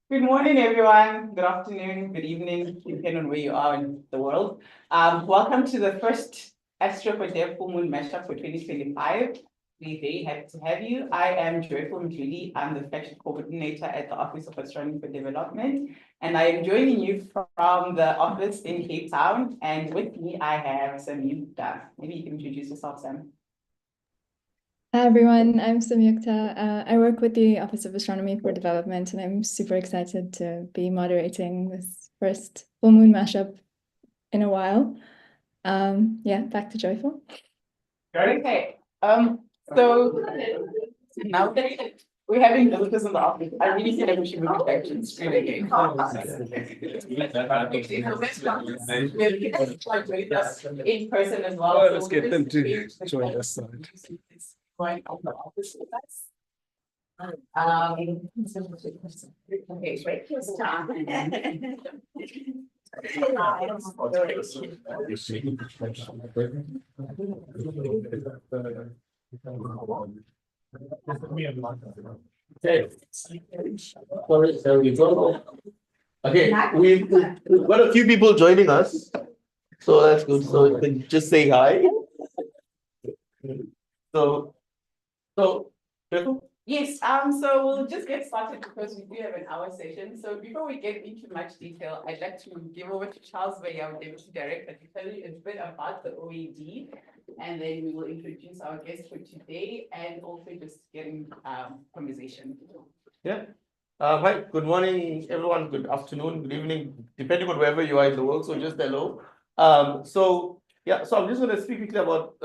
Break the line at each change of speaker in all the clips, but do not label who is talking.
Good morning, everyone. Good afternoon, good evening, depending on where you are in the world. Welcome to the first Astro4Dev Full Moon Mashup for 2025. We're very happy to have you. I am Joyful Mjuli. I'm the flagship coordinator at the Office of Astronomy for Development, and I am joining you from the office in Cape Town. And with me, I have Samyukta. Maybe you can introduce yourself, Sam.
Hi everyone, I'm Samyukta. I work with the Office of Astronomy for Development, and I'm super excited to be moderating this first full moon mashup in a while. Yeah, back to Joyful.
Okay. So now that we're having visitors in the office, I really feel like we should move back to the screen again. In person as well.
Oh, let's get them to join us.
Going on the office with us. Okay, great. Let's start.
Okay. So we go. Okay, we've got a few people joining us, so that's good. So you can just say hi. So,
Yes, so we'll just get started because we do have an hour session. So before we get into much detail, I'd like to give over to Charles Bay, our Deputy Director, to tell you a bit about the OAD, and then we will introduce our guest for today and also just getting conversation.
yeah. Hi, good morning, everyone. Good afternoon, good evening, depending on wherever you are in the world. So just hello. So I'm just going to speak quickly about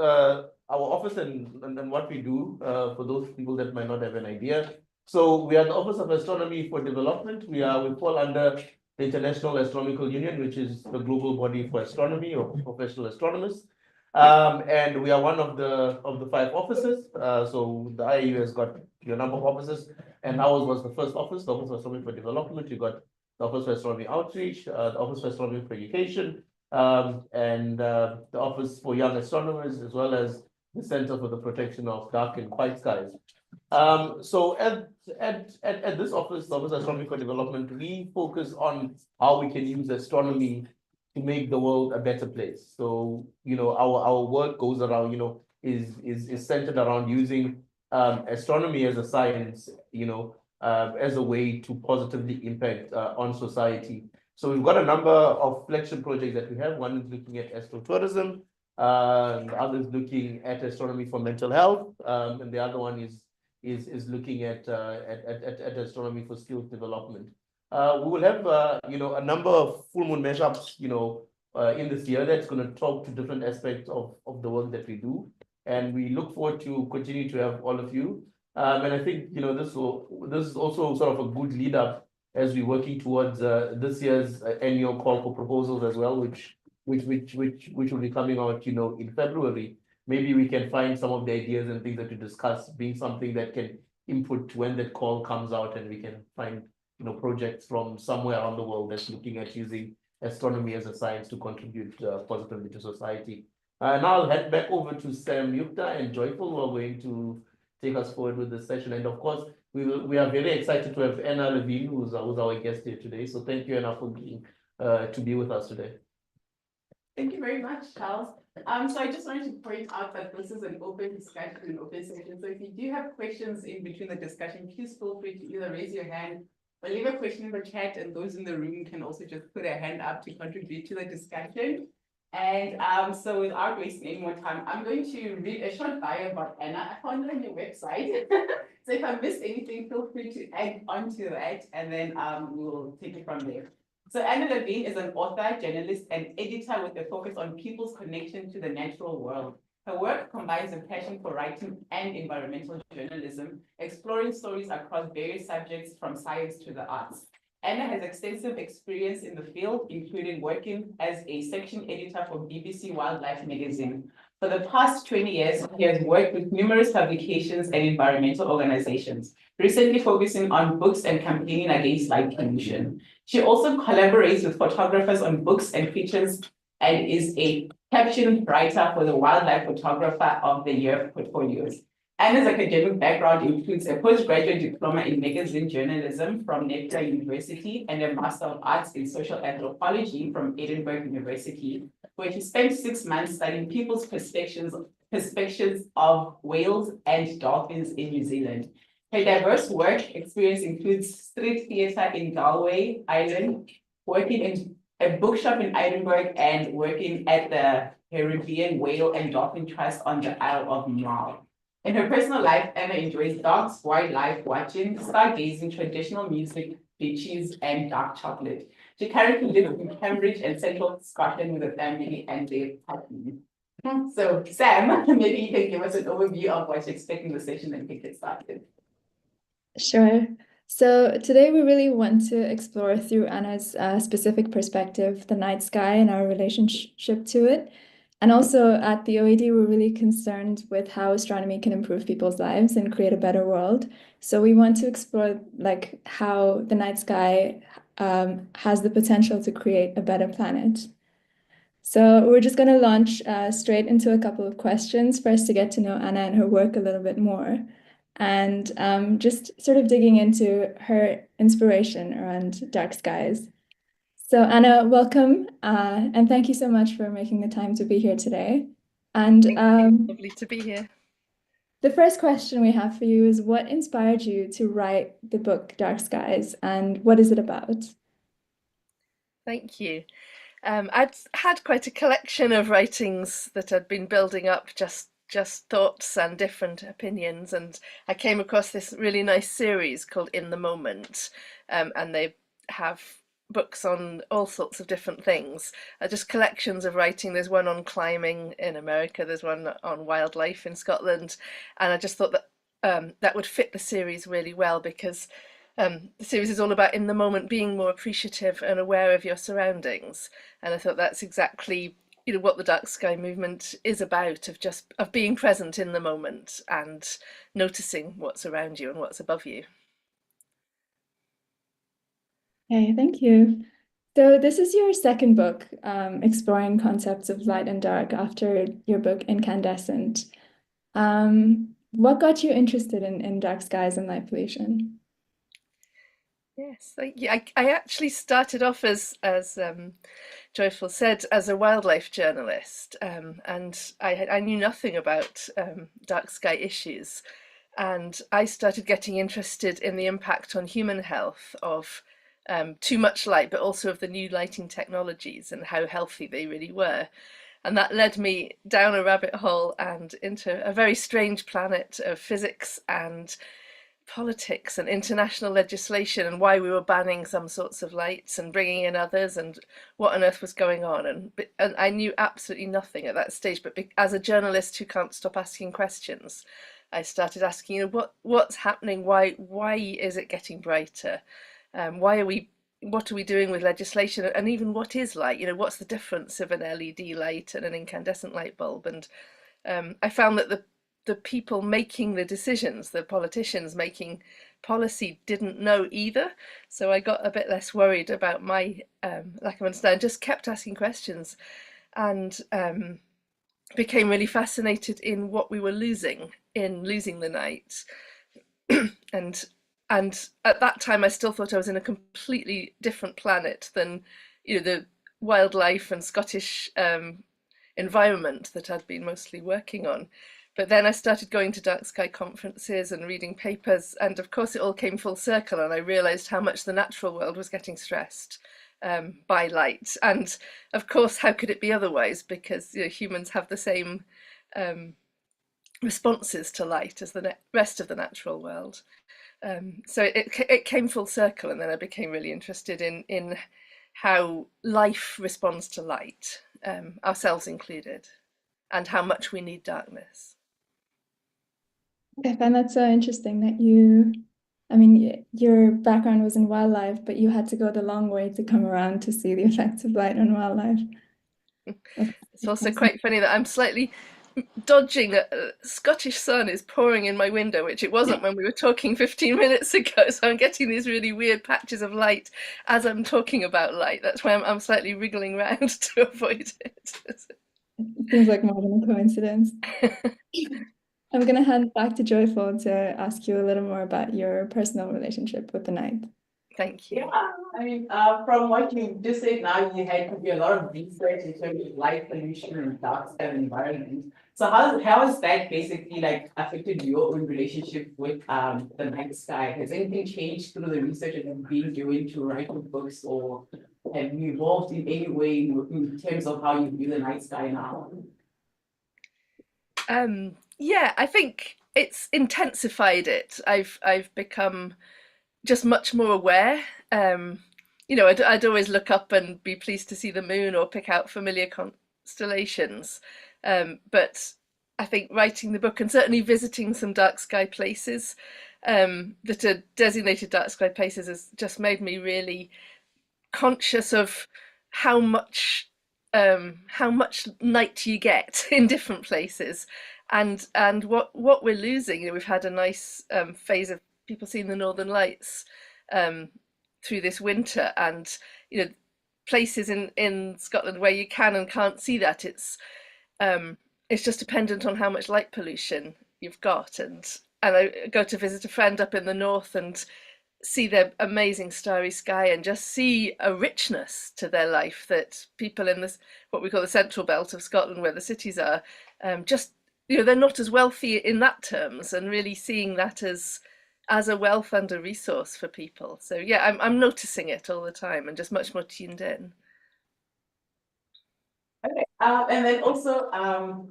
our office and what we do for those people that might not have an idea. So we are the Office of Astronomy for Development. We fall under the International Astronomical Union, which is the global body for astronomy or professional astronomers. And we are one of the 5 offices. So the IAU has got a number of offices, and ours was the first office, the Office of Astronomy for Development. You got the Office for Astronomy Outreach, the Office for Astronomy for Education, and the Office for Young Astronomers, as well as the Center for the Protection of Dark and Quiet Skies. So at this office, the Office of Astronomy for Development, we focus on how we can use astronomy to make the world a better place. So, our work goes around, is centered around using astronomy as a science, as a way to positively impact on society. So we've got a number of flagship projects that we have. One is looking at astrotourism, the other is looking at astronomy for mental health, and the other one is looking at astronomy for skills development. We will have a number of full moon mashups, in this year that's going to talk to different aspects of the work that we do, and we look forward to continue to have all of you. And I think this is also sort of a good lead up as we're working towards this year's annual call for proposals as well, which will be coming out, in February. Maybe we can find some of the ideas and things that we discuss being something that can input when that call comes out, and we can find projects from somewhere around the world that's looking at using astronomy as a science to contribute positively to society. Now I'll head back over to Samyukta and Joyful, who are going to take us forward with this session. And of course, we are very excited to have Anna Levin, who's our guest here today. So thank you, Anna, for being to be with us today.
Thank you very much, Charles. So I just wanted to point out that this is an open discussion, an open session. So if you do have questions in between the discussion, please feel free to either raise your hand or leave a question in the chat, and those in the room can also just put a hand up to contribute to the discussion. And so without wasting any more time, I'm going to read a short bio about Anna. I found it on your website. So if I missed anything, feel free to add onto that, and then we'll take it from there. So Anna Levin is an author, journalist, and editor with a focus on people's connection to the natural world. Her work combines a passion for writing and environmental journalism, exploring stories across various subjects from science to the arts. Anna has extensive experience in the field, including working as a section editor for BBC Wildlife magazine. For the past 20 years, he has worked with numerous publications and environmental organizations, recently focusing on books and campaigning against light pollution. She also collaborates with photographers on books and features, and is a caption writer for the Wildlife Photographer of the Year portfolios. Anna's academic background includes a postgraduate diploma in magazine journalism from Nectar University and a Master of Arts in Social Anthropology from Edinburgh University, where she spent 6 months studying people's perspectives of whales and dolphins in New Zealand. Her diverse work experience includes street theatre in Galway Island, working in a bookshop in Edinburgh, and working at the Caribbean Whale and Dolphin Trust on the Isle of Mull. In her personal life, Anna enjoys dogs, wildlife watching, stargazing, traditional music, beaches, and dark chocolate. She currently lives in Cambridge and Central Scotland with a family and their partner. So, Sam, maybe you can give us an overview of what you're expecting the session and get it started.
Sure. So today we really want to explore through Anna's specific perspective, the night sky and our relationship to it. And also at the OED, we're really concerned with how astronomy can improve people's lives and create a better world. So we want to explore like how the night sky has the potential to create a better planet. So we're just going to launch straight into a couple of questions for us to get to know Anna and her work a little bit more. And just sort of digging into her inspiration around dark skies. So Anna, welcome, and thank you so much for making the time to be here today. And
lovely to be here.
The first question we have for you is, what inspired you to write the book Dark Skies, and what is it about?
Thank you. I'd had quite a collection of writings that I'd been building up, just thoughts and different opinions, and I came across this really nice series called In the Moment, and they have books on all sorts of different things, just collections of writing. There's one on climbing in America, there's one on wildlife in Scotland, and I just thought that that would fit the series really well, because the series is all about in the moment, being more appreciative and aware of your surroundings, and I thought that's exactly what the dark sky movement is about, of being present in the moment and noticing what's around you and what's above you.
Okay, thank you. So this is your second book, exploring concepts of light and dark after your book Incandescent. What got you interested in dark skies and light pollution?
Yes, thank you. I actually started off as Joyful said, as a wildlife journalist, and I knew nothing about dark sky issues, and I started getting interested in the impact on human health of too much light, but also of the new lighting technologies and how healthy they really were. And that led me down a rabbit hole and into a very strange planet of physics and politics and international legislation, and why we were banning some sorts of lights and bringing in others, and what on earth was going on. And I knew absolutely nothing at that stage, but as a journalist who can't stop asking questions, I started asking, what's happening? Why is it getting brighter? What are we doing with legislation? And even what is light? What's the difference of an LED light and an incandescent light bulb? And I found that the people making the decisions, the politicians making policy, didn't know either. So I got a bit less worried about my lack of understanding, just kept asking questions, and became really fascinated in what we were losing the night. and at that time I still thought I was in a completely different planet than the wildlife and Scottish environment that I'd been mostly working on. But then I started going to dark sky conferences and reading papers, and of course it all came full circle, and I realized how much the natural world was getting stressed by light. And of course, how could it be otherwise? Because humans have the same responses to light as the rest of the natural world. So it came full circle, and then I became really interested in how life responds to light, ourselves included, and how much we need darkness.
I find that so interesting that your background was in wildlife, but you had to go the long way to come around to see the effects of light on wildlife.
It's also quite funny that I'm slightly dodging a Scottish sun is pouring in my window, which it wasn't when we were talking 15 minutes ago. So I'm getting these really weird patches of light as I'm talking about light. That's why I'm slightly wriggling around to avoid it.
It seems like more than a coincidence. I'm gonna hand back to Joyful to ask you a little more about your personal relationship with the night.
Thank you.
Yeah, I mean, from what you just said now, you had to do a lot of research in terms of light pollution and dark sky environment. So how has that basically like affected your own relationship with the night sky? Has anything changed through the research that you've been doing to write your books, or have you evolved in any way in terms of how you view the night sky now?
Yeah, I think it's intensified it. I've become just much more aware. You know, I'd always look up and be pleased to see the moon or pick out familiar constellations. But I think writing the book and certainly visiting some dark sky places that are designated dark sky places has just made me really conscious of how much night you get in different places, and what we're losing. You know, we've had a nice phase of people seeing the Northern Lights through this winter, and you know, places in Scotland where you can and can't see that. It's just dependent on how much light pollution you've got, and I go to visit a friend up in the north and see their amazing starry sky and just see a richness to their life that people in this, what we call the central belt of Scotland, where the cities are, just, you know, they're not as wealthy in that terms, and really seeing that as a wealth and a resource for people. So yeah, I'm noticing it all the time and just much more tuned in.
Okay, and then also,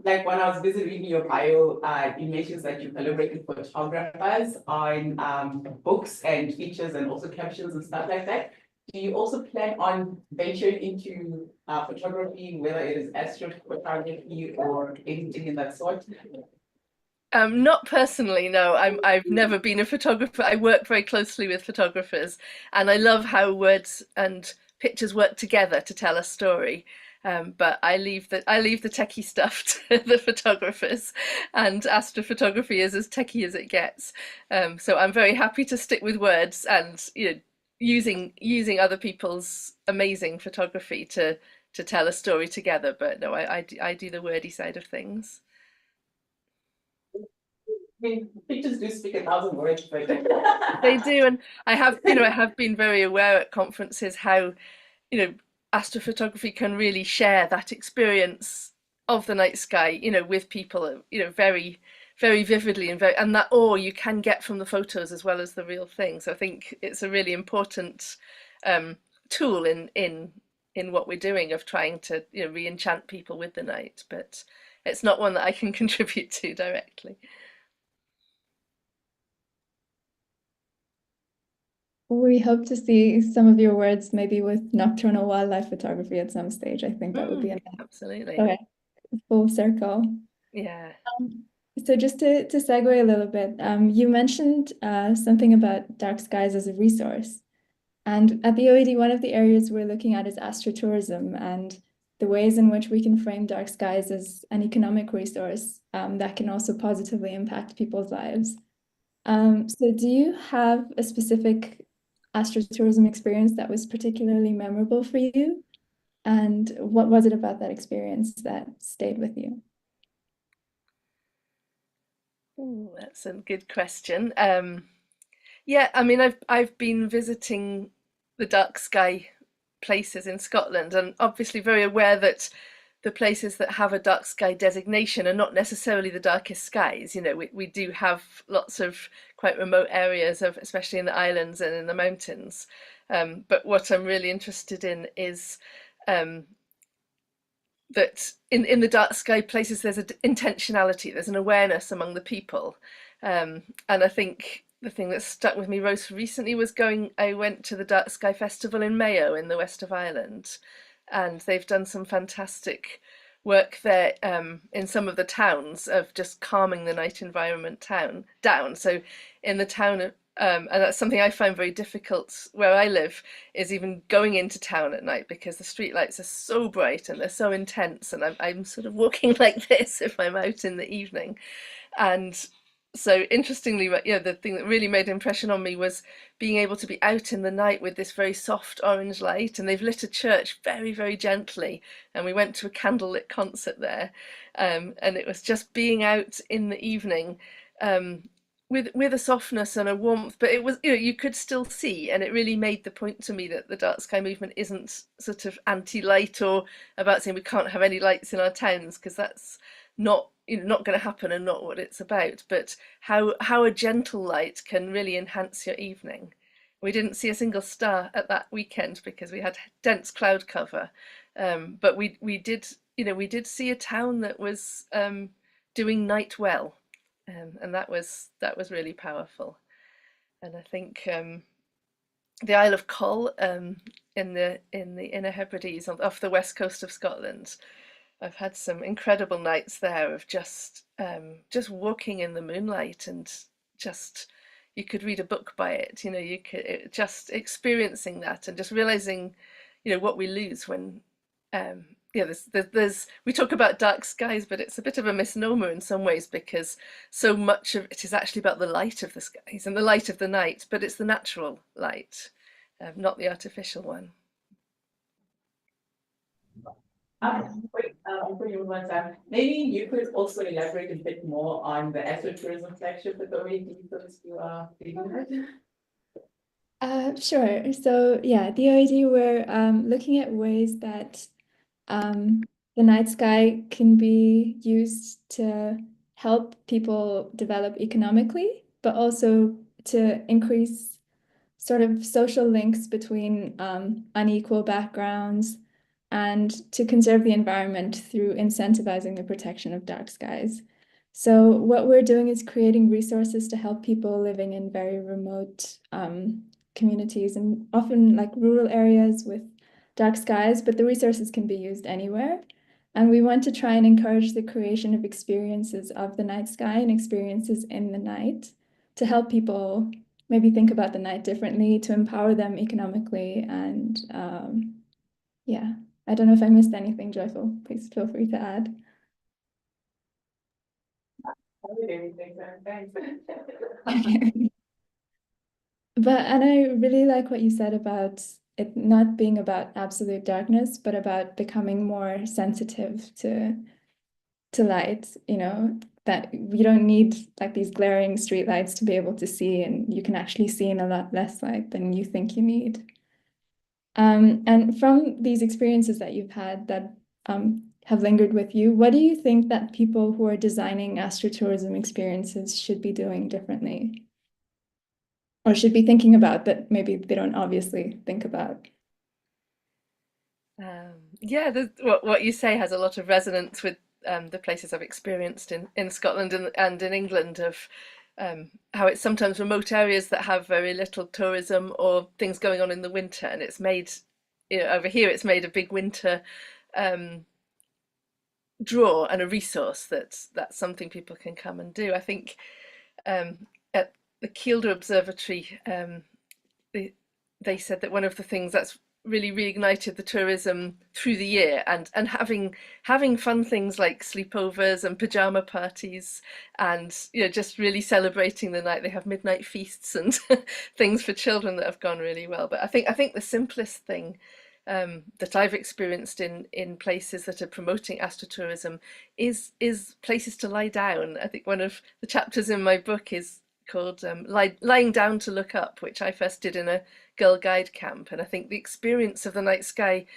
like when I was busy reading your bio, it mentions that you collaborate with photographers on books and features and also captions and stuff like that. Do you also plan on venturing into photography, whether it is astrophotography or anything in that sort?
Not personally, no. I've never been a photographer. I work very closely with photographers, and I love how words and pictures work together to tell a story. But I leave the techie stuff to the photographers, and astrophotography is as techie as it gets. So I'm very happy to stick with words and, you know, using other people's amazing photography to tell a story together. But no, I do the wordy side of things.
I mean, pictures do speak 1,000 words, but
They do, and I have been very aware at conferences how, you know, astrophotography can really share that experience of the night sky, you know, with people, you know, very, very vividly, and that awe you can get from the photos as well as the real thing. So I think it's a really important tool in what we're doing of trying to, you know, re-enchant people with the night, but it's not one that I can contribute to directly.
We hope to see some of your words maybe with nocturnal wildlife photography at some stage. I think that would be a nice.
Absolutely.
Okay, full circle.
Yeah.
So just to segue a little bit, you mentioned something about dark skies as a resource. And at the OED, one of the areas we're looking at is astrotourism and the ways in which we can frame dark skies as an economic resource that can also positively impact people's lives. So do you have a specific astrotourism experience that was particularly memorable for you? And what was it about that experience that stayed with you?
Ooh, that's a good question. Yeah, I mean, I've been visiting the dark sky places in Scotland, and obviously very aware that the places that have a dark sky designation are not necessarily the darkest skies. You know, we do have lots of quite remote areas of, especially in the islands and in the mountains. But what I'm really interested in is that in the dark sky places there's an intentionality, there's an awareness among the people, and I think the thing that stuck with me most recently was I went to the Dark Sky Festival in Mayo in the west of Ireland, and they've done some fantastic work there in some of the towns of just calming the night environment down. So in the town, and that's something I find very difficult where I live, is even going into town at night because the streetlights are so bright and they're so intense, and I'm sort of walking like this if I'm out in the evening. And so interestingly, the thing that really made an impression on me was being able to be out in the night with this very soft orange light, and they've lit a church very, very gently, and we went to a candlelit concert there, and it was just being out in the evening, with a softness and a warmth, but it was, you could still see, and it really made the point to me that the dark sky movement isn't sort of anti-light or about saying we can't have any lights in our towns, because that's not not going to happen and not what it's about, but how a gentle light can really enhance your evening. We didn't see a single star at that weekend because we had dense cloud cover, but we did see a town that was doing night well, and that was really powerful. And I think the Isle of Coll, in the Inner Hebrides off the west coast of Scotland, I've had some incredible nights there of just walking in the moonlight, and just, you could read a book by it, you could just experiencing that and just realizing, what we lose when there's we talk about dark skies, but it's a bit of a misnomer in some ways, because so much of it is actually about the light of the skies and the light of the night, but it's the natural light, not the artificial one.
Wait, before you move on, maybe you could also elaborate a bit more on the astrotourism flagship with the OED you are thinking about.
Sure. So yeah, the idea we're looking at ways that the night sky can be used to help people develop economically, but also to increase sort of social links between unequal backgrounds, and to conserve the environment through incentivizing the protection of dark skies. So what we're doing is creating resources to help people living in very remote communities, and often like rural areas with dark skies, but the resources can be used anywhere. And we want to try and encourage the creation of experiences of the night sky and experiences in the night to help people maybe think about the night differently, to empower them economically. And yeah, I don't know if I missed anything, Joyful. Please feel free to add. And I really like what you said about it not being about absolute darkness, but about becoming more sensitive to light, that you don't need like these glaring street lights to be able to see, and you can actually see in a lot less light than you think you need. And from these experiences that you've had that have lingered with you, what do you think that people who are designing astrotourism experiences should be doing differently? Or should be thinking about that maybe they don't obviously think about?
Yeah, what you say has a lot of resonance with the places I've experienced in Scotland and in England, of how it's sometimes remote areas that have very little tourism or things going on in the winter, and it's made, over here it's made a big winter draw and a resource that's something people can come and do. I think at the Kielder Observatory, they said that one of the things that's really reignited the tourism through the year, and having fun things like sleepovers and pajama parties, and just really celebrating the night. They have midnight feasts and things for children that have gone really well. But I think the simplest thing that I've experienced in places that are promoting astrotourism is places to lie down. I think one of the chapters in my book is called Lying Down to Look Up, which I first did in a Girl Guide camp. And I think the experience of the night sky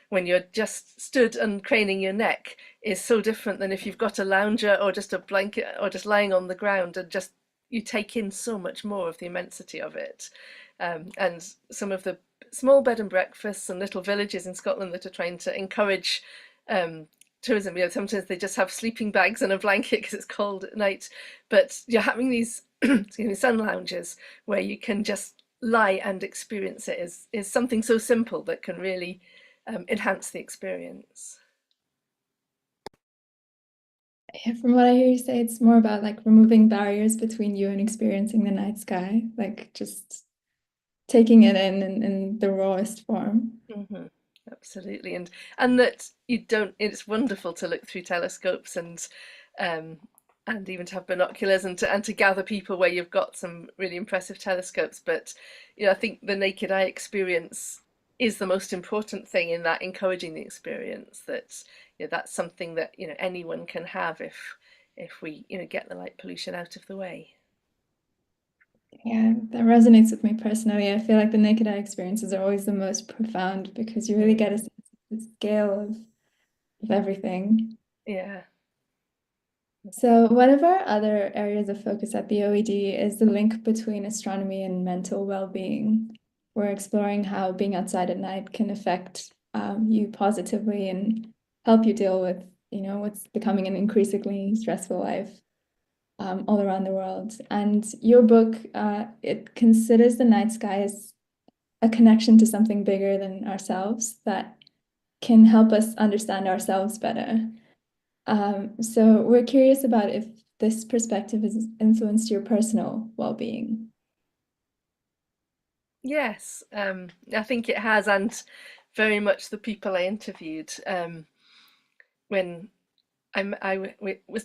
when you're just stood and craning your neck is so different than if you've got a lounger or just a blanket or just lying on the ground, and just you take in so much more of the immensity of it. And some of the small bed and breakfasts and little villages in Scotland that are trying to encourage tourism, sometimes they just have sleeping bags and a blanket because it's cold at night, but you're having these sun lounges where you can just lie and experience it is something so simple that can really enhance the experience.
Yeah, from what I hear you say, it's more about like removing barriers between you and experiencing the night sky, like just taking it in the rawest form.
Mm-hmm. Absolutely, and that you don't. It's wonderful to look through telescopes and and even to have binoculars and to gather people where you've got some really impressive telescopes. But I think the naked eye experience is the most important thing in that, encouraging the experience, that that's something that anyone can have if we get the light pollution out of the way.
Yeah, that resonates with me personally. I feel like the naked eye experiences are always the most profound because you really get a sense of the scale of everything.
Yeah.
So one of our other areas of focus at the OED is the link between astronomy and mental well-being. We're exploring how being outside at night can affect you positively and help you deal with, what's becoming an increasingly stressful life all around the world. And your book, it considers the night sky as a connection to something bigger than ourselves that can help us understand ourselves better. So we're curious about if this perspective has influenced your personal well-being.
Yes, I think it has, and very much the people I interviewed when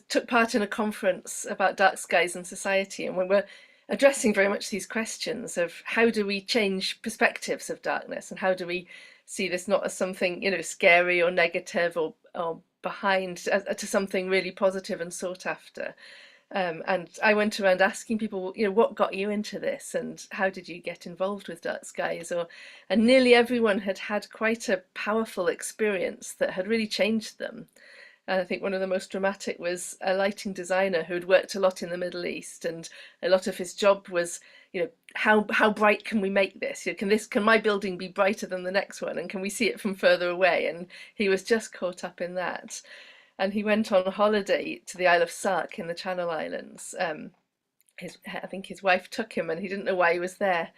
took part in a conference about dark skies and society, and we were addressing very much these questions of how do we change perspectives of darkness, and how do we see this not as something scary or negative or behind, to something really positive and sought after. And I went around asking people, what got you into this, and how did you get involved with dark skies? And nearly everyone had had quite a powerful experience that had really changed them. And I think one of the most dramatic was a lighting designer who'd worked a lot in the Middle East, and a lot of his job was, how bright can we make this? Can my building be brighter than the next one, and can we see it from further away? And he was just caught up in that. And he went on holiday to the Isle of Sark in the Channel Islands. I think his wife took him, and he didn't know why he was there.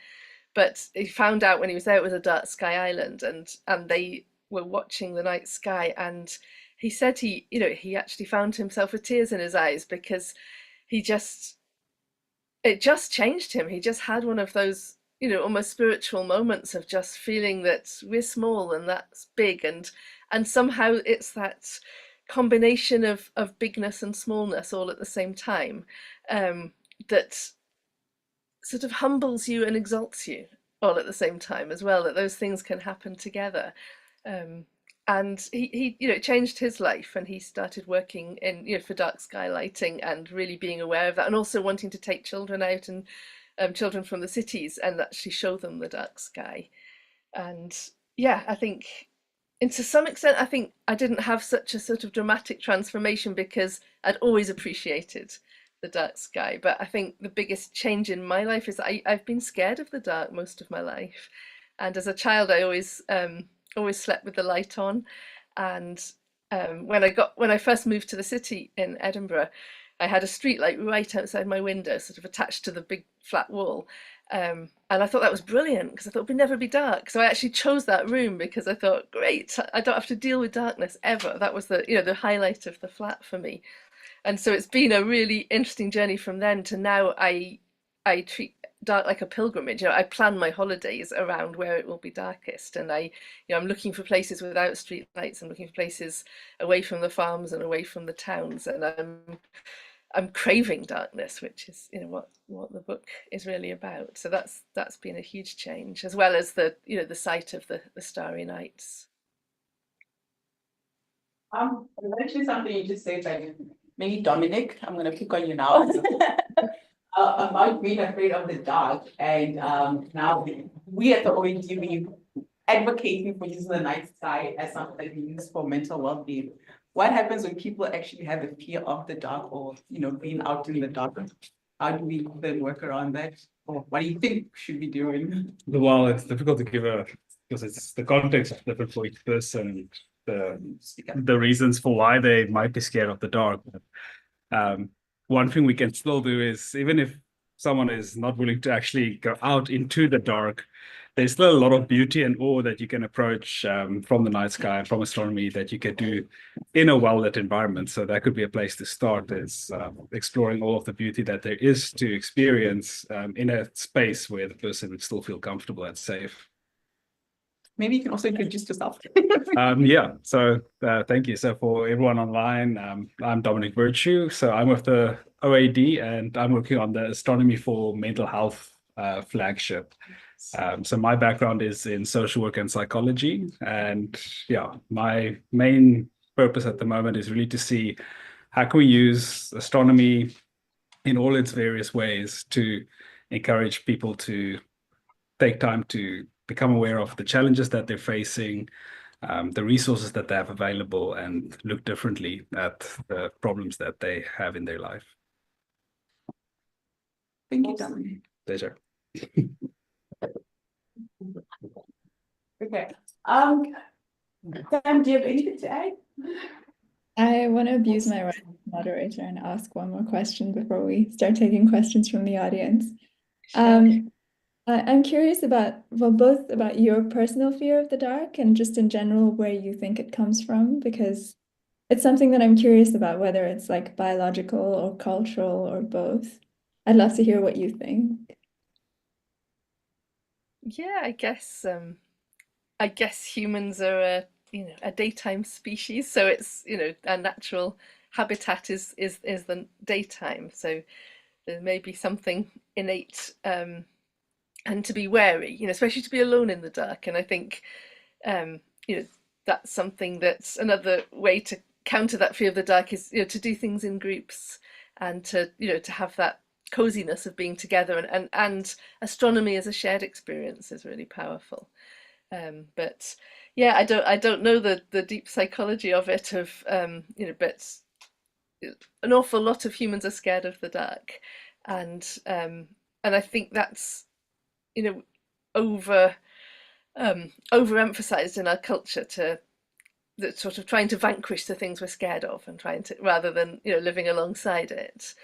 But he found out when he was there it was a dark sky island, and they were watching the night sky. And he said he actually found himself with tears in his eyes, because it just changed him. He just had one of those, almost spiritual moments of just feeling that we're small and that's big, and somehow it's that combination of bigness and smallness all at the same time, that sort of humbles you and exalts you all at the same time as well, that those things can happen together. And he it changed his life, and he started working in for dark sky lighting, and really being aware of that, and also wanting to take children out, and children from the cities, and actually show them the dark sky. And yeah, I think, and to some extent, I think I didn't have such a sort of dramatic transformation because I'd always appreciated the dark sky. But I think the biggest change in my life is that I've been scared of the dark most of my life. And as a child, I always slept with the light on. And when I first moved to the city in Edinburgh, I had a street light right outside my window, sort of attached to the big flat wall. And I thought that was brilliant, because I thought it would never be dark. So I actually chose that room because I thought, great, I don't have to deal with darkness ever. That was the highlight of the flat for me. And so it's been a really interesting journey from then to now. I treat dark like a pilgrimage. I plan my holidays around where it will be darkest, and I'm looking for places without street lights. I'm looking for places away from the farms and away from the towns, and I'm craving darkness, which is what the book is really about. So that's been a huge change, as well as the sight of the starry nights.
Actually, something you just said, like maybe Dominic, I'm gonna pick on you now. About being afraid of the dark, and now we at the OED, we advocating for using the night sky as something that we use for mental well-being. What happens when people actually have a fear of the dark, or being out in the dark? How do we then work around that? Or what do you think should be doing?
Well, it's difficult to give because it's the context is different for each person, the reasons for why they might be scared of the dark. One thing we can still do is, even if someone is not willing to actually go out into the dark, there's still a lot of beauty and awe that you can approach from the night sky and from astronomy that you can do in a well-lit environment. So that could be a place to start, is exploring all of the beauty that there is to experience in a space where the person would still feel comfortable and safe.
maybe you can also introduce yourself.
Yeah, so thank you. So for everyone online, I'm Dominic Virtue. So I'm with the OAD and I'm working on the Astronomy for Mental Health flagship. So my background is in social work and psychology. And yeah, my main purpose at the moment is really to see how can we use astronomy in all its various ways to encourage people to take time to become aware of the challenges that they're facing, the resources that they have available, and look differently at the problems that they have in their life.
Thank you, Dominic.
Pleasure.
Okay. Sam, do you have anything to add?
I want to abuse my right as moderator and ask one more question before we start taking questions from the audience. I'm curious about, well, both about your personal fear of the dark and just in general where you think it comes from, because it's something that I'm curious about, whether it's like biological or cultural or both. I'd love to hear what you think.
Yeah, I guess humans are a daytime species, so it's our natural habitat is the daytime. So there may be something innate and to be wary, especially to be alone in the dark. And I think that's something that's another way to counter that fear of the dark is to do things in groups and to have that coziness of being together, and astronomy as a shared experience is really powerful. But yeah, I don't know the deep psychology of it, but an awful lot of humans are scared of the dark, and I think that's overemphasized in our culture, to that sort of trying to vanquish the things we're scared of and trying to, rather than living alongside it.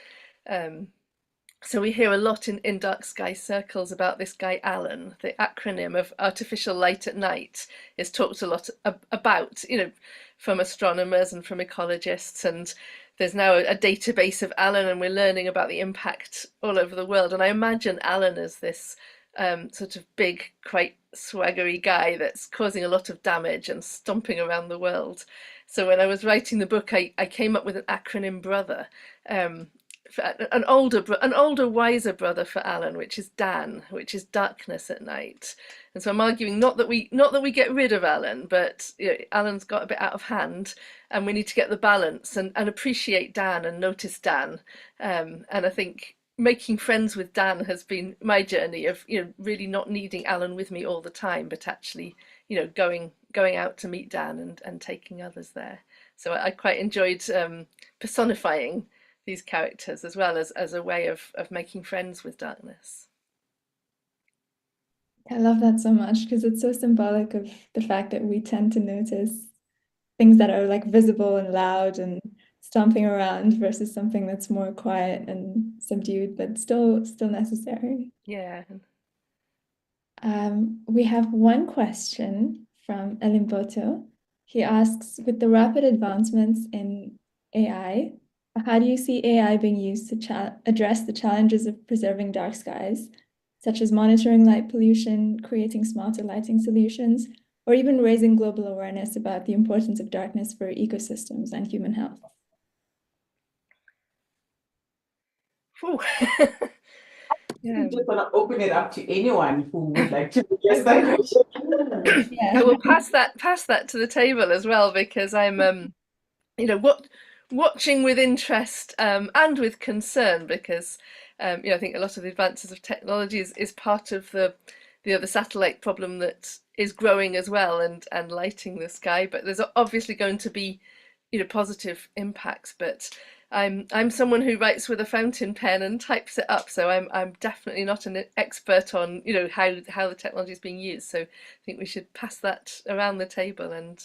So we hear a lot in dark sky circles about this guy Alan. The acronym of artificial light at night is talked a lot about, from astronomers and from ecologists. And there's now a database of Alan, and we're learning about the impact all over the world. And I imagine Alan as this sort of big, quite swaggery guy that's causing a lot of damage and stomping around the world. So when I was writing the book, I came up with an acronym brother. An older, wiser brother for Alan, which is Dan, which is darkness at night. And so I'm arguing not that we get rid of Alan, but Alan's got a bit out of hand, and we need to get the balance and appreciate Dan and notice Dan. And I think making friends with Dan has been my journey of really not needing Alan with me all the time, but actually going out to meet Dan and taking others there. So I quite enjoyed personifying these characters as well as a way of making friends with darkness.
I love that so much because it's so symbolic of the fact that we tend to notice things that are like visible and loud and stomping around versus something that's more quiet and subdued, but still necessary.
Yeah.
We have one question from Elimboto. He asks, with the rapid advancements in AI, how do you see AI being used to address the challenges of preserving dark skies, such as monitoring light pollution, creating smarter lighting solutions, or even raising global awareness about the importance of darkness for ecosystems and human health?
I just want to open it up to anyone who would like to address that question.
Yeah.
I will pass that to the table as well, because I'm watching with interest and with concern, because I think a lot of the advances of technology is part of the satellite problem that is growing as well and lighting the sky. But there's obviously going to be positive impacts. But I'm someone who writes with a fountain pen and types it up, so I'm definitely not an expert on how the technology is being used. So I think we should pass that around the table and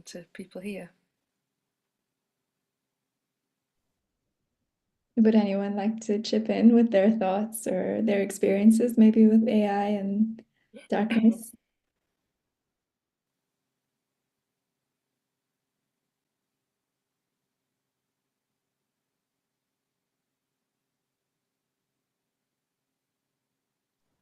to people here.
Would anyone like to chip in with their thoughts or their experiences, maybe with AI and darkness?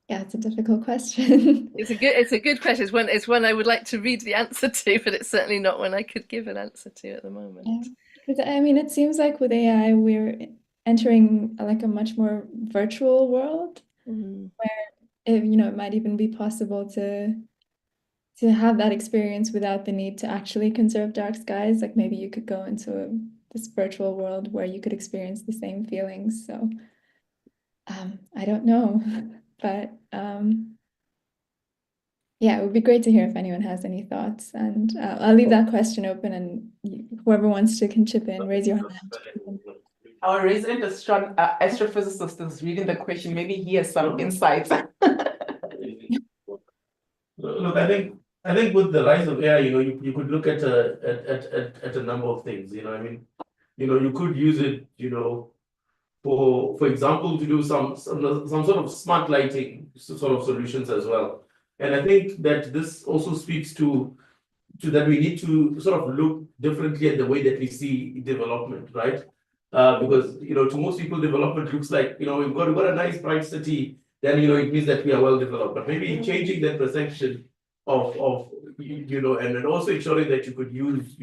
Yeah, it's a difficult question.
It's a good question. It's one I would like to read the answer to, but it's certainly not one I could give an answer to at the moment.
Yeah. 'Cause, I mean, it seems like with AI, we're entering like a much more virtual world where it might even be possible to have that experience without the need to actually conserve dark skies. Like maybe you could go into this virtual world where you could experience the same feelings. So I don't know, but yeah, it would be great to hear if anyone has any thoughts. And I'll leave that question open, and whoever wants to can chip in, raise your hand.
Our resident astrophysicist is reading the question. Maybe he has some insights.
Look, I think with the rise of AI, you could look at a number of things. I mean, you could use it, for example, to do some sort of smart lighting sort of solutions as well. And I think that this also speaks to that we need to sort of look differently at the way that we see development, right? Because to most people, development looks like we've got a nice bright city, then it means that we are well developed. But maybe changing that perception of and then also ensuring that you could use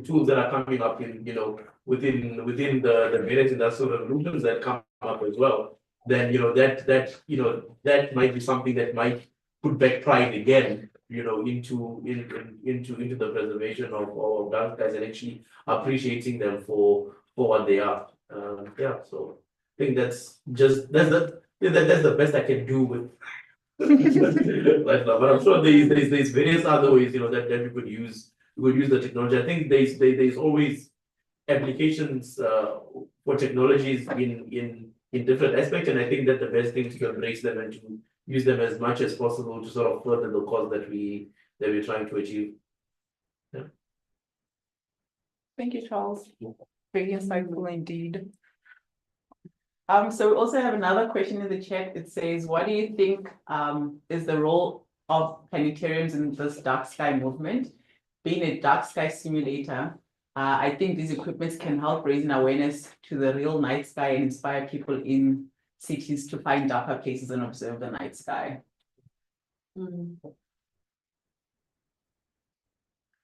tools that are coming up in within the various industrial revolutions that come up as well. Then that might be something that might put back pride again into the preservation of dark skies and actually appreciating them for what they are. Yeah, so I think that's the best I can do with. But I'm sure there's various other ways that we could use the technology. I think there's always applications for technologies in different aspects, and I think that the best thing is to embrace them and to use them as much as possible to sort of further the cause that we're trying to achieve. Yeah.
Thank you, Charles. Very insightful indeed. So we also have another question in the chat. It says, what do you think is the role of planetariums in this dark sky movement? Being a dark sky simulator, I think these equipments can help raise an awareness to the real night sky and inspire people in cities to find darker places and observe the night sky.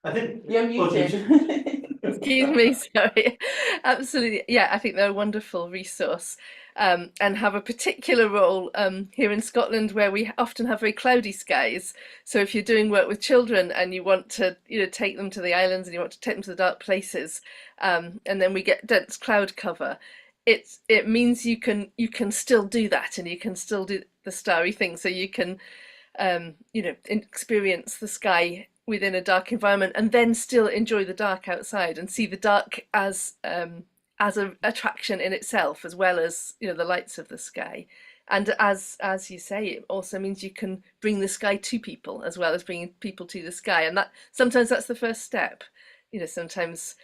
I think
You're muted.
Excuse me, sorry. Absolutely. Yeah, I think they're a wonderful resource and have a particular role here in Scotland, where we often have very cloudy skies. So if you're doing work with children and you want to take them to the islands and you want to take them to the dark places, and then we get dense cloud cover, it means you can still do that, and you can still do the starry thing. So you can experience the sky within a dark environment and then still enjoy the dark outside and see the dark as an attraction in itself, as well as the lights of the sky. And as you say, it also means you can bring the sky to people as well as bringing people to the sky, and that sometimes that's the first step. Sometimes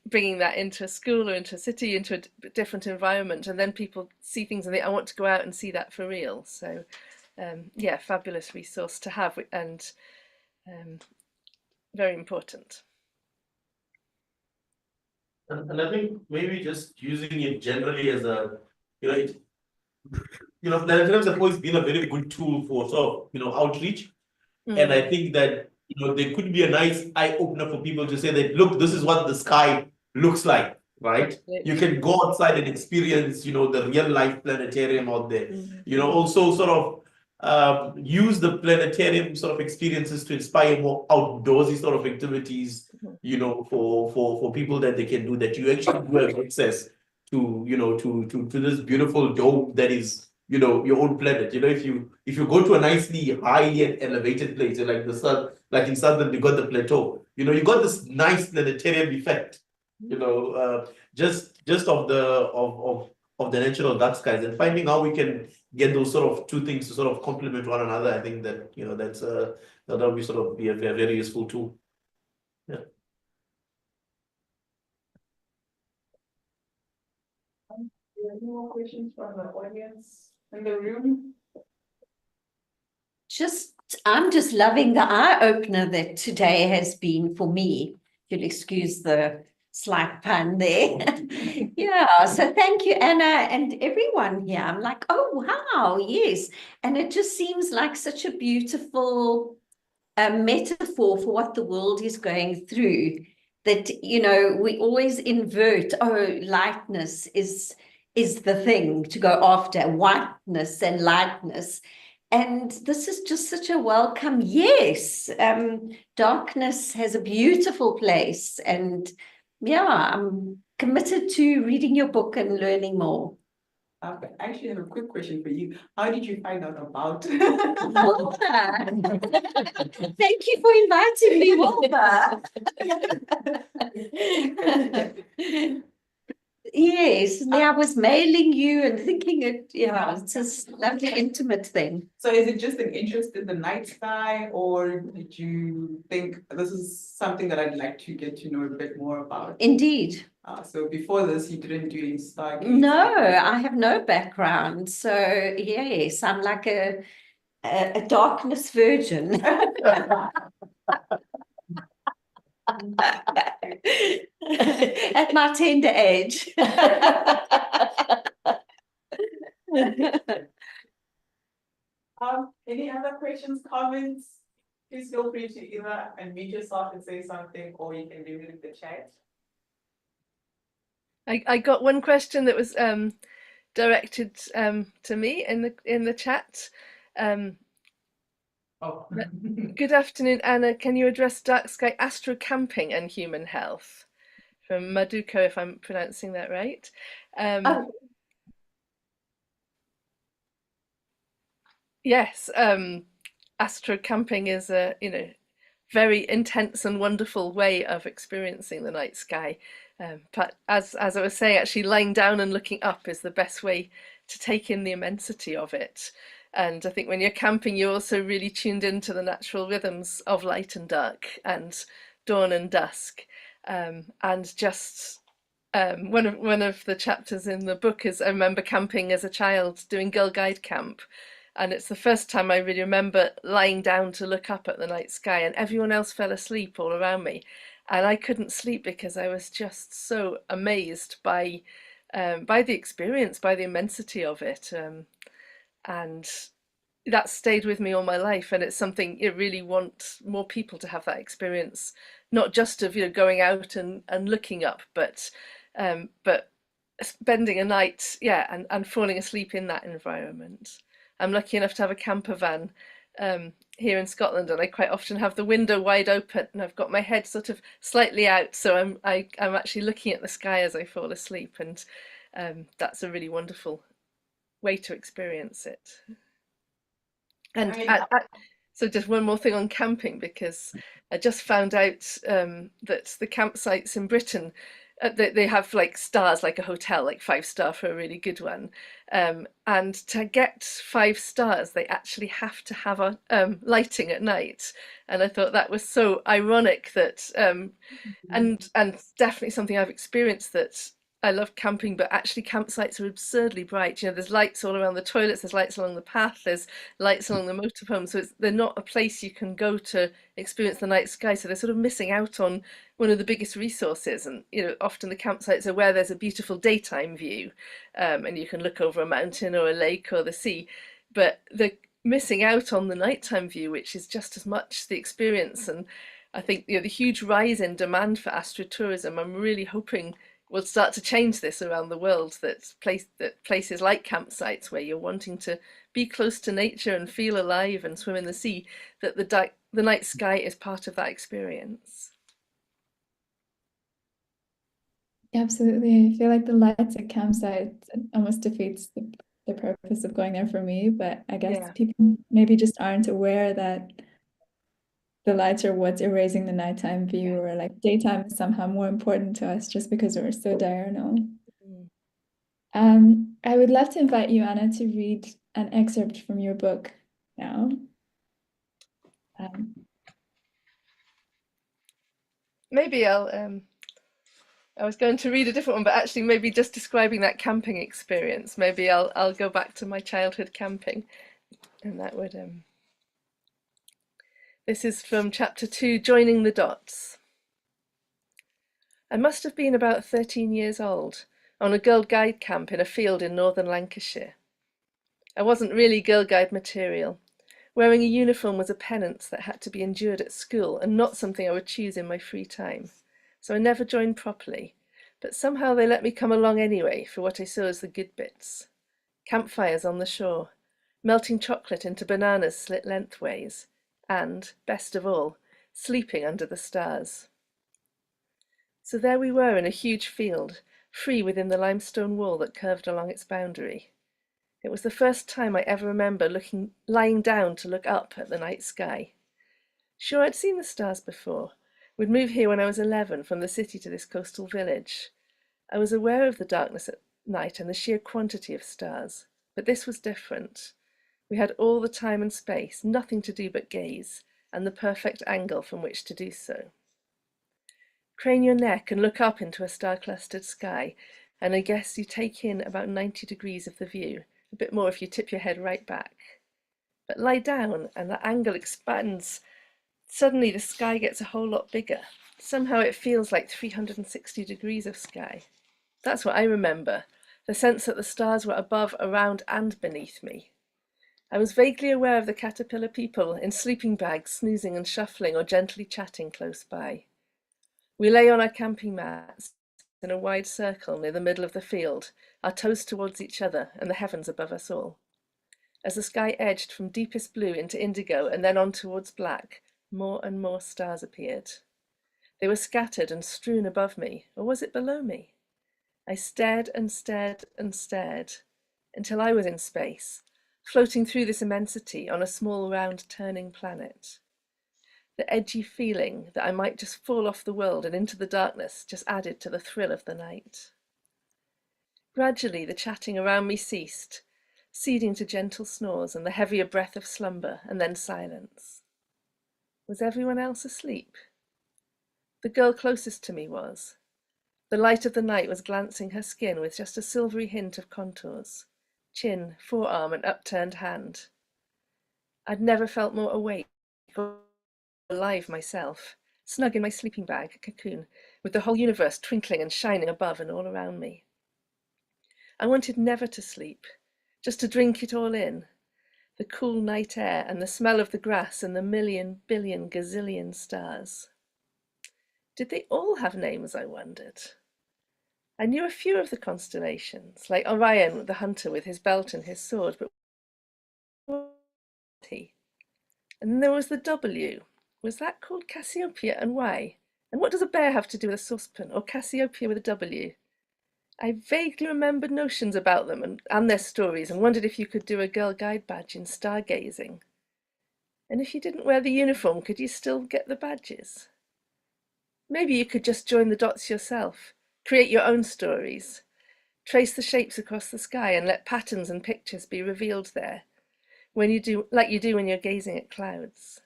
bringing that into a school or into a city, into a different environment, and then people see things and think, I want to go out and see that for real. So yeah, fabulous resource to have, and very important.
And I think maybe just using it generally as a, planetariums have always been a very good tool for sort of, outreach. And I think that, there could be a nice eye opener for people to say that, look, this is what the sky looks like, right? You can go outside and experience, the real life planetarium out there. Also sort of use the planetarium sort of experiences to inspire more outdoorsy sort of activities, for people that they can do, that you actually do have access to, to this beautiful dome that is, your own planet. If you go to a nicely highly elevated place, like the sun, like in Southern, you got the plateau, you got this nice planetarium effect, just of the natural dark skies, and finding how we can get those sort of two things to sort of complement one another. I think that that'll be sort of be a very useful tool. Yeah.
Any more questions from the audience in the room?
I'm just loving the eye opener that today has been for me. You'll excuse the slight pun there. Yeah, so thank you, Anna, and everyone here. I'm like, oh, wow, yes. And it just seems like such a beautiful metaphor for what the world is going through. That, you know, we always invert, oh, lightness is the thing to go after, whiteness and lightness. And this is just such a welcome, yes. Darkness has a beautiful place. And yeah, I'm committed to reading your book and learning more.
I actually have a quick question for you. How did you find out about?
Thank you for inviting me, Wilbur. Yes, I was mailing you and thinking it, yeah, it's a lovely intimate thing.
So is it just an interest in the night sky, or did you think this is something that I'd like to get to know a bit more about?
Indeed.
So before this, you didn't do any stargazing?
No, I have no background. So yes, I'm like a darkness virgin. At my tender age.
Any other questions, comments? Please feel free to either unmute yourself and say something, or you can leave it in the chat.
I got one question that was directed to me in the chat. Good afternoon, Anna. Can you address dark sky astro camping and human health? From Maduko, if I'm pronouncing that right. Yes, astro camping is a very intense and wonderful way of experiencing the night sky. But as I was saying, actually lying down and looking up is the best way to take in the immensity of it. And I think when you're camping, you're also really tuned into the natural rhythms of light and dark and dawn and dusk. And just one of the chapters in the book is I remember camping as a child, doing Girl Guide camp. And it's the first time I really remember lying down to look up at the night sky, and everyone else fell asleep all around me. And I couldn't sleep because I was just so amazed by the experience, by the immensity of it. And that stayed with me all my life, and it's something I really want more people to have that experience, not just of going out and looking up, but spending a night, yeah, and falling asleep in that environment. I'm lucky enough to have a camper van here in Scotland, and I quite often have the window wide open, and I've got my head sort of slightly out, so I'm actually looking at the sky as I fall asleep, and that's a really wonderful way to experience it. And so just one more thing on camping, because I just found out that the campsites in Britain, they have like stars, like a hotel, like 5-star for a really good one. And to get 5 stars, they actually have to have a lighting at night. And I thought that was so ironic that, and definitely something I've experienced, that I love camping, but actually campsites are absurdly bright. There's lights all around the toilets, there's lights along the path, there's lights along the motorhome. So they're not a place you can go to experience the night sky. So they're sort of missing out on one of the biggest resources. And often the campsites are where there's a beautiful daytime view, and you can look over a mountain or a lake or the sea. But they're missing out on the nighttime view, which is just as much the experience. And I think the huge rise in demand for astrotourism, I'm really hoping will start to change this around the world, that places like campsites, where you're wanting to be close to nature and feel alive and swim in the sea, that the night sky is part of that experience.
Absolutely. I feel like the lights at campsites almost defeats the purpose of going there for me, but I guess people maybe just aren't aware that the lights are what's erasing the nighttime view, or like daytime is somehow more important to us just because we're so diurnal. I would love to invite you, Anna, to read an excerpt from your book now.
Maybe I was going to read a different one, but actually maybe just describing that camping experience. Maybe I'll go back to my childhood camping, and that would This is from chapter 2, Joining the Dots. I must have been about 13 years old, on a Girl Guide camp in a field in northern Lancashire. I wasn't really Girl Guide material. Wearing a uniform was a penance that had to be endured at school and not something I would choose in my free time. So I never joined properly, but somehow they let me come along anyway for what I saw as the good bits. Campfires on the shore, melting chocolate into bananas slit lengthways, and, best of all, sleeping under the stars. So there we were in a huge field, free within the limestone wall that curved along its boundary. It was the first time I ever remember lying down to look up at the night sky. Sure, I'd seen the stars before. We'd moved here when I was 11 from the city to this coastal village. I was aware of the darkness at night and the sheer quantity of stars, but this was different. We had all the time and space, nothing to do but gaze, and the perfect angle from which to do so. Crane your neck and look up into a star-clustered sky, and I guess you take in about 90 degrees of the view, a bit more if you tip your head right back. But lie down and the angle expands. Suddenly the sky gets a whole lot bigger. Somehow it feels like 360 degrees of sky. That's what I remember, the sense that the stars were above, around and beneath me. I was vaguely aware of the caterpillar people in sleeping bags snoozing and shuffling or gently chatting close by. We lay on our camping mats in a wide circle near the middle of the field, our toes towards each other and the heavens above us all. As the sky edged from deepest blue into indigo and then on towards black, more and more stars appeared. They were scattered and strewn above me, or was it below me? I stared and stared and stared, until I was in space, floating through this immensity on a small round turning planet. The edgy feeling that I might just fall off the world and into the darkness just added to the thrill of the night. Gradually the chatting around me ceased, ceding to gentle snores and the heavier breath of slumber, and then silence. Was everyone else asleep? The girl closest to me was. The light of the night was glancing her skin with just a silvery hint of contours, chin, forearm and upturned hand. I'd never felt more awake or alive myself, snug in my sleeping bag, cocoon, with the whole universe twinkling and shining above and all around me. I wanted never to sleep, just to drink it all in, the cool night air and the smell of the grass and the million, billion, gazillion stars. Did they all have names, I wondered? I knew a few of the constellations, like Orion, the hunter with his belt and his sword, but what was he? And then there was the W. Was that called Cassiopeia, and why? And what does a bear have to do with a saucepan, or Cassiopeia with a W? I vaguely remembered notions about them and their stories, and wondered if you could do a Girl Guide badge in stargazing. And if you didn't wear the uniform, could you still get the badges? Maybe you could just join the dots yourself, create your own stories, trace the shapes across the sky and let patterns and pictures be revealed there, like you do when you're gazing at clouds.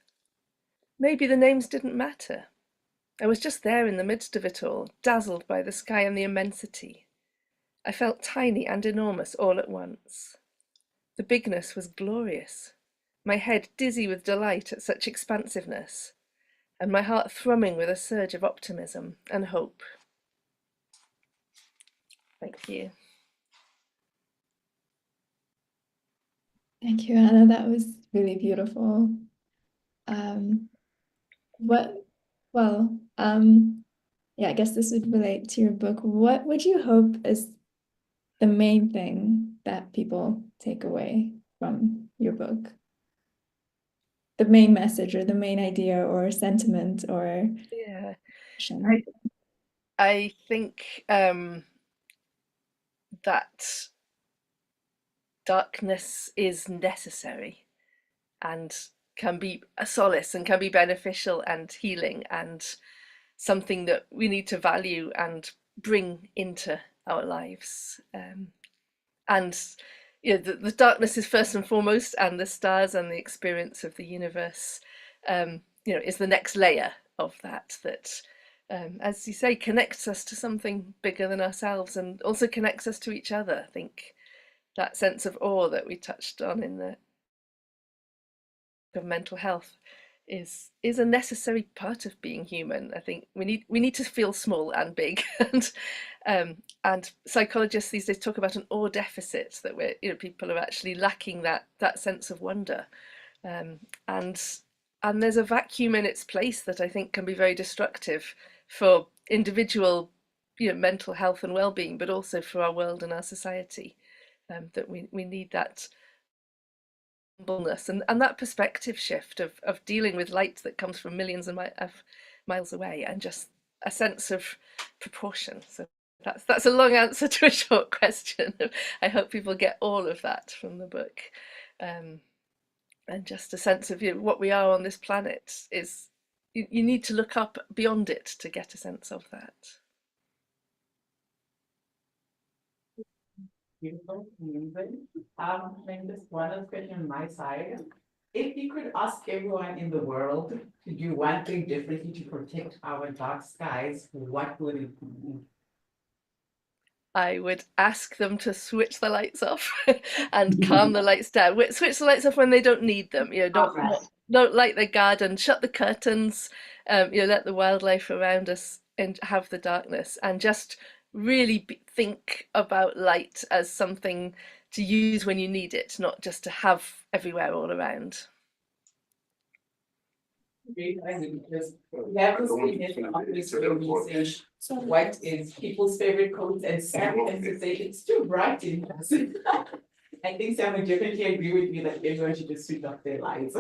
Maybe the names didn't matter. I was just there in the midst of it all, dazzled by the sky and the immensity. I felt tiny and enormous all at once. The bigness was glorious, my head dizzy with delight at such expansiveness, and my heart thrumming with a surge of optimism and hope. Thank you.
Thank you, Anna. That was really beautiful. Yeah, I guess this would relate to your book. What would you hope is the main thing that people take away from your book? The main message or the main idea or sentiment or
Yeah,
emotion?
I think that darkness is necessary and can be a solace and can be beneficial and healing and something that we need to value and bring into our lives. And you know, the darkness is first and foremost, and the stars and the experience of the universe, you know, is the next layer of that. As you say, connects us to something bigger than ourselves, and also connects us to each other. I think that sense of awe that we touched on in the of mental health is a necessary part of being human. I think we need to feel small and big, and psychologists these days talk about an awe deficit, that we're, you know, people are actually lacking that sense of wonder, and there's a vacuum in its place that I think can be very destructive for individual, you know, mental health and well-being, but also for our world and our society. That we need that humbleness and that perspective shift of dealing with light that comes from millions of miles away, and just a sense of proportion. So that's a long answer to a short question. I hope people get all of that from the book, and just a sense of, you know, what we are on this planet is, you need to look up beyond it to get a sense of that.
Beautiful, amazing. Maybe just one other question on my side. If you could ask everyone in the world to do one thing differently to protect our dark skies, what would it be?
I would ask them to switch the lights off and calm the lights down. Switch the lights off when they don't need them. You know, don't light the garden, shut the curtains. You know, let the wildlife around us and have the darkness, and just really think about light as something to use when you need it, not just to have everywhere all around.
Because we have this thing on this where we say, so what is people's favorite coats, and Sam tends to say it's too bright in person. I think Sam would definitely agree with me that everyone should just switch off their lights.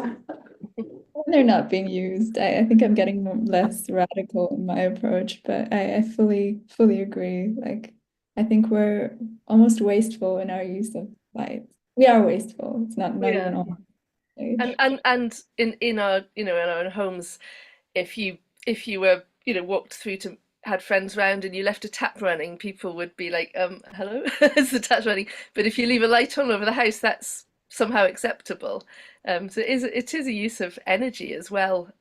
They're not being used. I think I'm getting less radical in my approach, but I fully agree. Like, I think we're almost wasteful in our use of light. We are wasteful. It's not even all.
And in our, you know, in our own homes, if you were, you know, walked through to had friends round and you left a tap running, people would be like, hello, is the tap running? But if you leave a light on over the house, that's somehow acceptable. So it is a use of energy as well,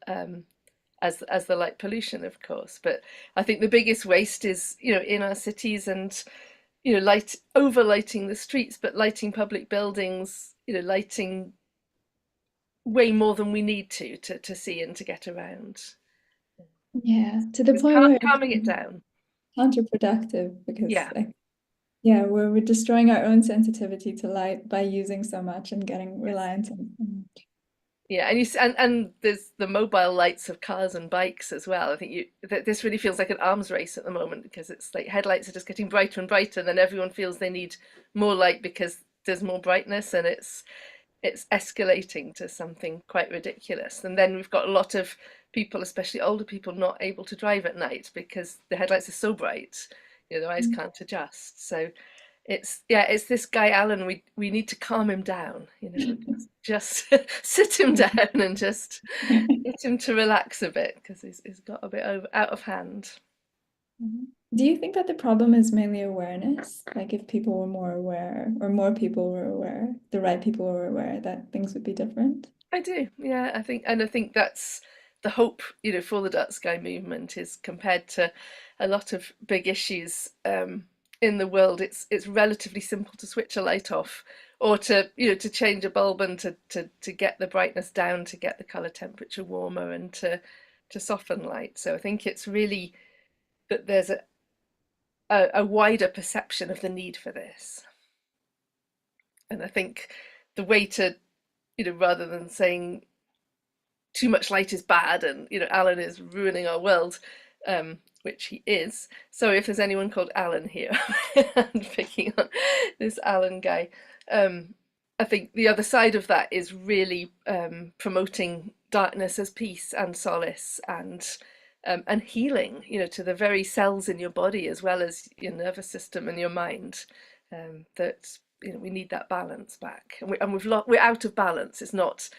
as the light pollution, of course. But I think the biggest waste is, you know, in our cities, and, you know, overlighting the streets, but lighting public buildings, you know, lighting way more than we need to see and to get around.
Yeah, to the point where
calming it down.
Counterproductive, because we're destroying our own sensitivity to light by using so much and getting reliant on.
Yeah, and there's the mobile lights of cars and bikes as well. I think this really feels like an arms race at the moment, because it's like headlights are just getting brighter and brighter, and then everyone feels they need more light because there's more brightness, and it's escalating to something quite ridiculous. And then we've got a lot of people, especially older people, not able to drive at night because the headlights are so bright, you know, their eyes can't adjust. So it's this guy Alan, we need to calm him down, you know, just sit him down and just get him to relax a bit, because he's got a bit out of hand.
Do you think that the problem is mainly awareness? Like, if people were more aware, or more people were aware, the right people were aware, that things would be different?
I do, yeah. I think that's the hope, you know, for the Dark Sky movement, is compared to a lot of big issues in the world, it's relatively simple to switch a light off, or to, you know, to change a bulb, and to get the brightness down, to get the color temperature warmer, and to soften light. So I think it's really that there's a wider perception of the need for this. And I think the way to, you know, rather than saying too much light is bad and, you know, Alan is ruining our world, which he is. So if there's anyone called Alan here, I'm picking on this Alan guy. I think the other side of that is really promoting darkness as peace and solace, and healing, you know, to the very cells in your body as well as your nervous system and your mind. That, you know, we need that balance back, and we're out of balance. It's not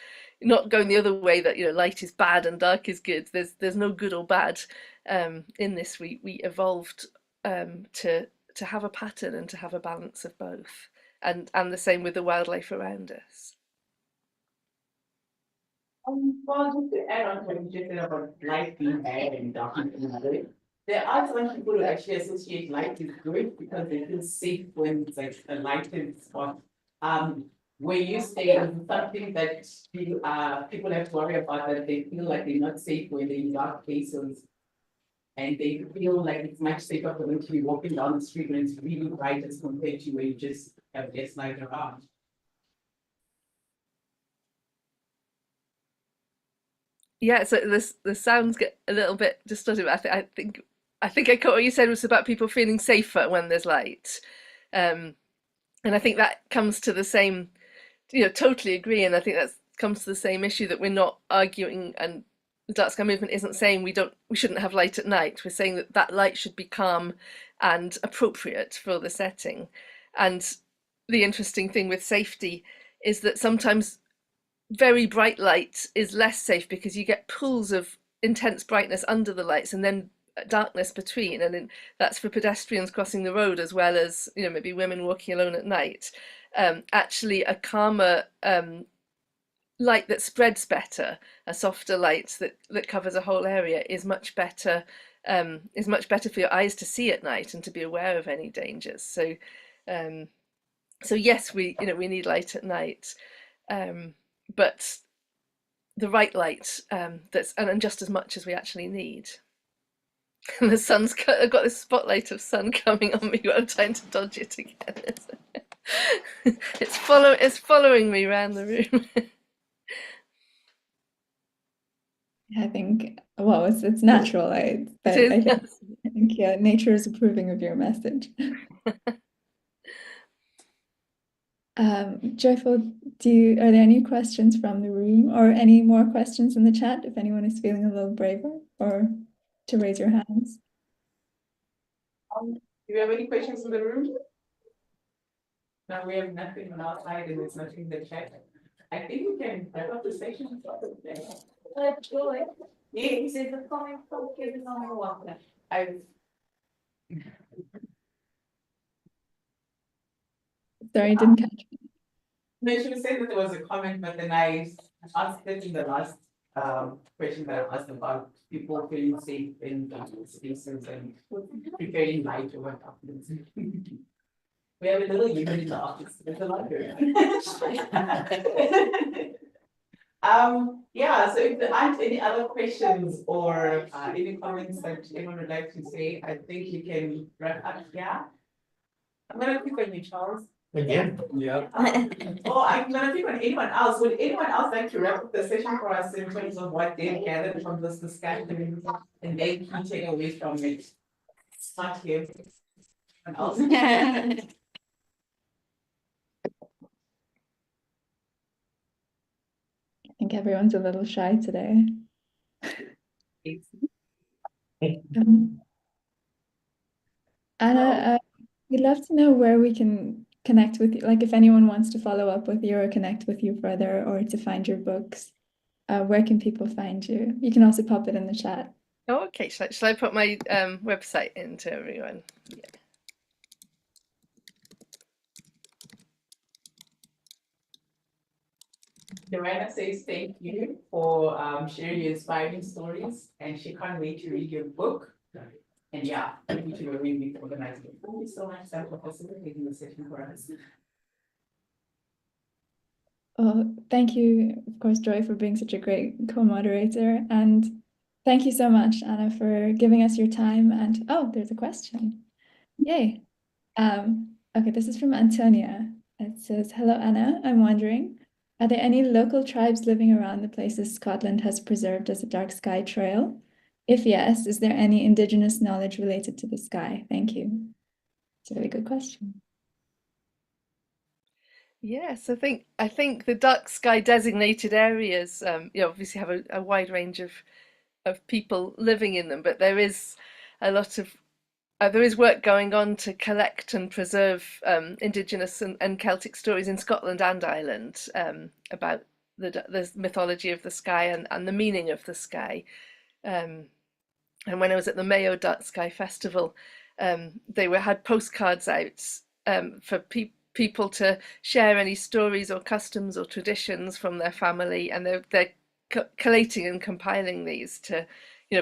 going the other way, that, you know, light is bad and dark is good. There's no good or bad in this. We evolved to have a pattern and to have a balance of both, and the same with the wildlife around us.
Well, just to add on to what you just said about light being bad and dark being good, there are some people who actually associate light with good because they feel safe when it's like a lighted spot. where you stay is something that people have to worry about, that they feel like they're not safe when they're in dark places. And they feel like it's much safer for them to be walking down the street when it's really bright as compared to where you just have less light around.
Yeah, so the sounds get a little bit distorted. But I think I caught what you said was about people feeling safer when there's light, and I think that comes to the same. Totally agree, and I think that comes to the same issue, that we're not arguing, and the dark sky movement isn't saying we shouldn't have light at night. We're saying that that light should be calm and appropriate for the setting. And the interesting thing with safety is that sometimes very bright light is less safe, because you get pools of intense brightness under the lights and then darkness between, and that's for pedestrians crossing the road, as well as maybe women walking alone at night. Actually, a calmer light that spreads better, a softer light that covers a whole area, is much better for your eyes to see at night and to be aware of any dangers. So yes, we need light at night, but the right light, that's and just as much as we actually need. And the sun's I've got this spotlight of sun coming on me, but I'm trying to dodge it again. It's following me around the room.
I think, well, it's natural. I think yeah, nature is approving of your message. Joyful, are there any questions from the room, or any more questions in the chat if anyone is feeling a little braver, or to raise your hands?
Do you have any questions in the room? No, we have nothing on our side, and there's nothing in the chat. I think we can wrap up the session.
Joy,
Yes.
is it coming from Kevin or what?
Sorry, I didn't catch.
No, she was saying that there was a comment, but then I asked it in the last question that I asked about people feeling safe in spaces and preparing light over darkness. We have a little human in the office. There's a lot going on. Yeah, so if there aren't any other questions or any comments that anyone would like to say, I think you can wrap up here. I'm gonna click on you, Charles.
Again?
Yeah.
I'm gonna pick on anyone else. Would anyone else like to wrap up the session for us in terms of what they've gathered from this discussion and they key takeaways from it? Not here. Anyone else?
I think everyone's a little shy today. Anna, we'd love to know where we can connect with you, like if anyone wants to follow up with you or connect with you further, or to find your books, where can people find you? You can also pop it in the chat.
Oh, okay. Shall I put my website into everyone? Yeah.
Joanna says thank you for sharing your inspiring stories, and she can't wait to read your book. And yeah, thank you to your really organizing. Thank you so much, Sam, for facilitating the session for us.
Well, thank you, of course, Joy, for being such a great co-moderator. And thank you so much, Anna, for giving us your time. And oh, there's a question. Yay. Okay, this is from Antonia. It says, hello, Anna. I'm wondering, are there any local tribes living around the places Scotland has preserved as a dark sky trail? If yes, is there any Indigenous knowledge related to the sky? Thank you. It's a really good question.
Yes, I think the dark sky designated areas, obviously have a wide range of people living in them, but there is a lot of there is work going on to collect and preserve Indigenous and Celtic stories in Scotland and Ireland, about the mythology of the sky and the meaning of the sky. And when I was at the Mayo Dark Sky Festival, they had postcards out for people to share any stories or customs or traditions from their family, and they're collating and compiling these to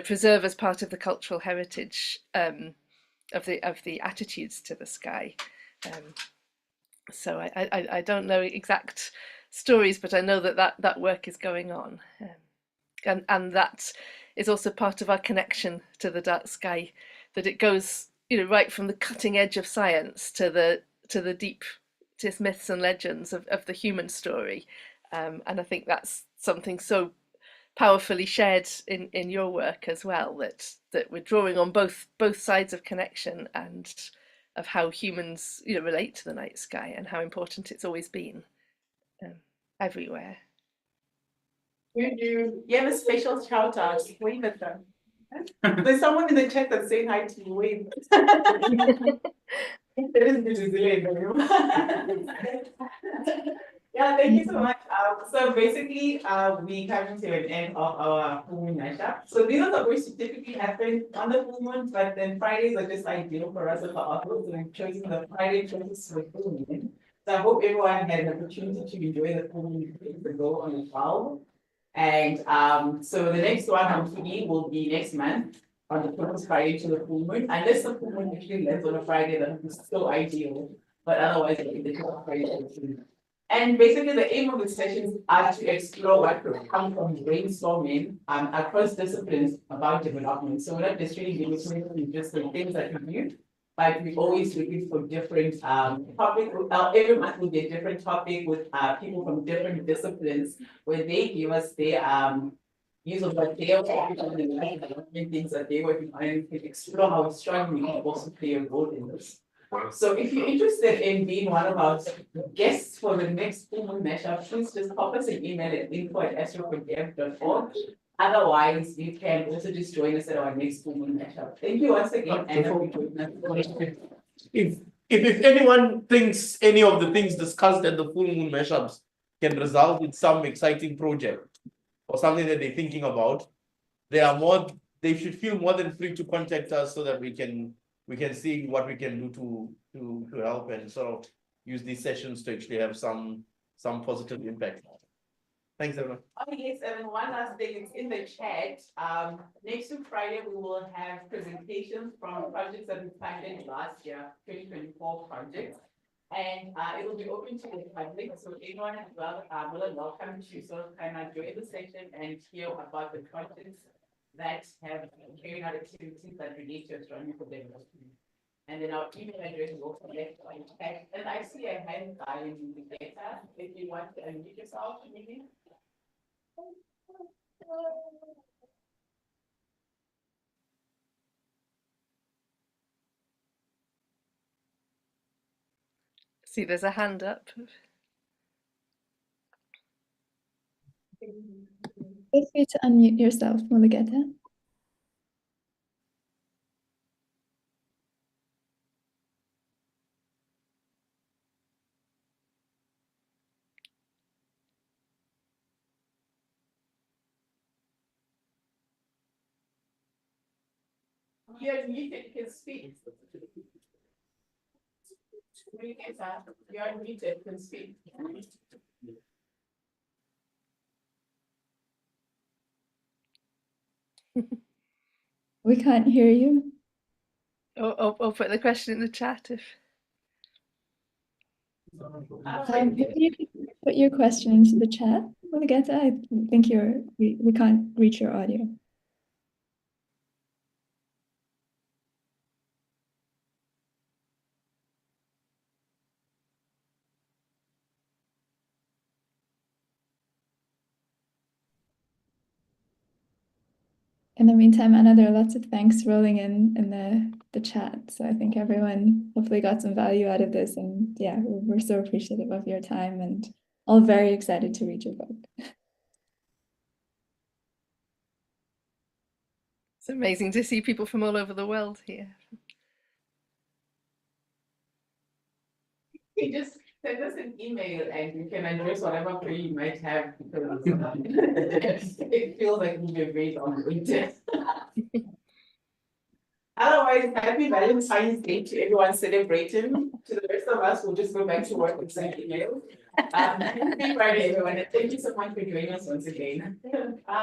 preserve as part of the cultural heritage of the attitudes to the sky. So I don't know exact stories, but I know that work is going on, and that is also part of our connection to the dark sky, that it goes, right from the cutting edge of science to the deepest myths and legends of the human story, and I think that's something so powerfully shared in your work as well, that we're drawing on both sides of connection and of how humans relate to the night sky and how important it's always been, everywhere.
You have a special shout out. Wave at them. There's someone in the chat that's saying hi to you. Wave. There is Yeah, thank you so much. So basically, we coming to an end of our full moon mashup. So these are the ways to typically happen on the full moon, but then Fridays are just ideal for us as the authors, so we've chosen the Friday choices for the full moon. So I hope everyone had an opportunity to enjoy the full moon to go on the 12th. And so the next one hopefully will be next month on the first Friday to the full moon, unless the full moon actually lands on a Friday, that is still ideal. But otherwise, it'll be the 12th Friday to the full moon. And basically, the aim of the sessions are to explore what could come from brainstorming across disciplines about development. So we're not necessarily limited to just the things that we do, but we're always looking for different topics. Every month will be a different topic with people from different disciplines, where they give us their use of what they are working on and things that they working on, and we can explore how astronomy can also play a role in this. So if you're interested in being one of our guests for the next full moon mashup, please just pop us an email at info@astro4dev.org. Otherwise, you can also just join us at our next full moon mashup. Thank you once again, and
If anyone thinks any of the things discussed at the full moon mashups can result in some exciting project or something that they're thinking about, they should feel more than free to contact us so that we can see what we can do to help and sort of use these sessions to actually have some positive impact. Thanks, everyone.
Oh yes, and one last thing, it's in the chat. Next week Friday, we will have presentations from projects that we funded last year, 2024 projects. And it will be open to the public, so anyone as well, more than welcome to sort of kind of join the session and hear about the projects that have carried out activities that relate to astronomy for development. And then our email address is also left on the chat. And I see a hand in the data. If you want to unmute yourself, maybe.
See, there's a hand up.
Feel free to unmute yourself, Mulugeta.
You're muted, you can speak. You're unmuted, you can speak.
We can't hear you.
Or put the question in the chat if.
Maybe you could put your question into the chat, Mulugeta. I think we can't reach your audio. In the meantime, Anna, there are lots of thanks rolling in the chat. So I think everyone hopefully got some value out of this. And yeah, we're so appreciative of your time and all very excited to read your book.
It's amazing to see people from all over the world here.
You just send us an email and you can address whatever query you might have, because it feels like we'll be great on LinkedIn. Otherwise, happy Valentine's Day to everyone celebrating. To the rest of us, we'll just go back to work with send emails. Happy Friday, everyone, and thank you so much for joining us once again. Bye.